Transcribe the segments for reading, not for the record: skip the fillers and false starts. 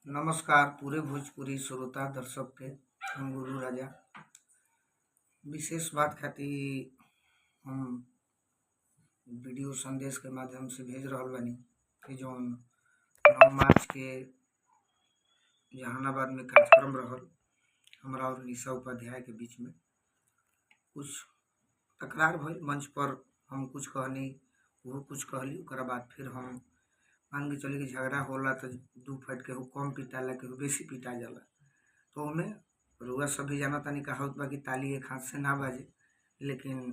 नमस्कार पूरे भोजपुरी श्रोता दर्शक के। हम गुरु राजा विशेष बात खातिर हम वीडियो संदेश के माध्यम से भेज रहल बानी कि जौन 9 मार्च के जहानाबाद में कार्यक्रम रहल हमरा और निशा उपाध्याय के बीच में कुछ तकरार भइल। मंच पर हम कुछ कहनी, वो कुछ कहली, ओकरा बाद फिर हम मान के चली कि झगड़ा होला तो दू फट केहू कम पिटाला केहू बेसी पिटा जाला। तो ओमे रउआ सब भी जाना तानी कहावत बा कि ताली एक हाथ से ना बाजे। लेकिन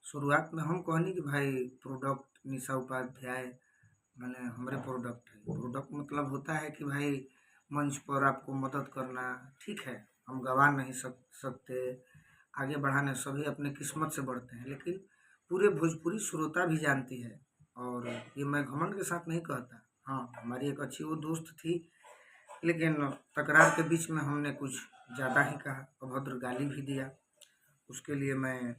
शुरुआत में हम कहनी कि भाई प्रोडक्ट निशा उपाध्याय माने हमारे प्रोडक्ट है। प्रोडक्ट मतलब होता है कि भाई मंच पर आपको मदद करना, ठीक है, हम गवा नहीं सकते, आगे बढ़ाने सभी अपने किस्मत से बढ़ते हैं, लेकिन पूरे भोजपुरी श्रोता भी जानती है। और ये मैं घमंड के साथ नहीं कहता। हाँ, हमारी एक अच्छी वो दोस्त थी, लेकिन तकरार के बीच में हमने कुछ ज़्यादा ही कहा, अभद्र गाली भी दिया। उसके लिए मैं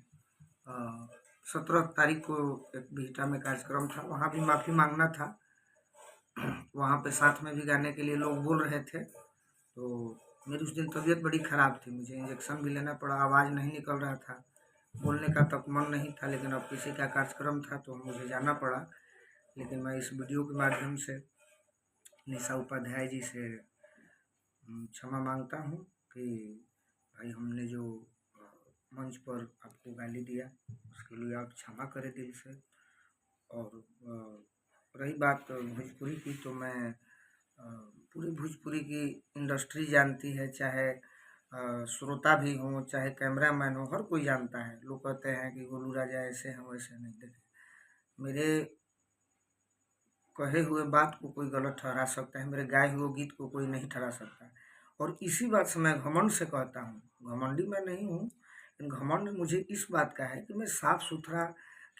17 तारीख को एक बिहटा में कार्यक्रम था, वहाँ भी माफ़ी मांगना था। वहाँ पे साथ में भी गाने के लिए लोग बोल रहे थे। तो मेरी उस दिन तबीयत बड़ी ख़राब थी, मुझे इंजेक्शन भी लेना पड़ा, आवाज़ नहीं निकल रहा था, बोलने का तक मन नहीं था। लेकिन अब किसी का कार्यक्रम था तो मुझे जाना पड़ा। लेकिन मैं इस वीडियो के माध्यम से निशा उपाध्याय जी से क्षमा मांगता हूँ कि भाई हमने जो मंच पर आपको गाली दिया उसके लिए आप क्षमा करें दिल से। और रही बात भोजपुरी की, तो मैं पूरी भोजपुरी की इंडस्ट्री जानती है, चाहे श्रोता भी हों चाहे कैमरामैन हो, हर कोई जानता है। लोग कहते हैं कि गोलू राजा ऐसे हैं वैसे नहीं। देखे, मेरे कहे हुए बात को कोई गलत ठहरा सकता है, मेरे गाए हुए गीत को कोई नहीं ठहरा सकता। और इसी बात से मैं घमंड से कहता हूँ, घमंडी मैं नहीं हूँ, लेकिन घमंड मुझे इस बात का है कि मैं साफ सुथरा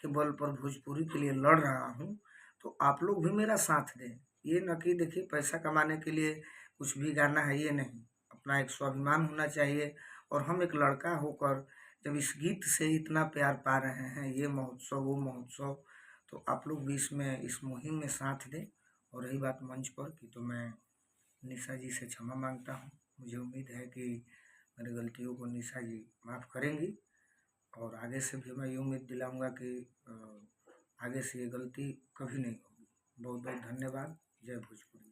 के बल पर भोजपुरी के लिए लड़ रहा हूँ। तो आप लोग भी मेरा साथ दें। ये न कि देखिए पैसा कमाने के लिए कुछ भी गाना है, ये नहीं। अपना एक स्वाभिमान होना चाहिए। और हम एक लड़का होकर जब इस गीत से इतना प्यार पा रहे हैं, ये महोत्सव वो महोत्सव, तो आप लोग भी इसमें इस मुहिम में साथ दें। और रही बात मंच पर की, तो मैं निशा जी से क्षमा मांगता हूँ। मुझे उम्मीद है कि मेरी गलतियों को निशा जी माफ़ करेंगी। और आगे से भी मैं ये उम्मीद दिलाऊंगा कि आगे से ये गलती कभी नहीं होगी। बहुत बहुत धन्यवाद। जय भोजपुरी।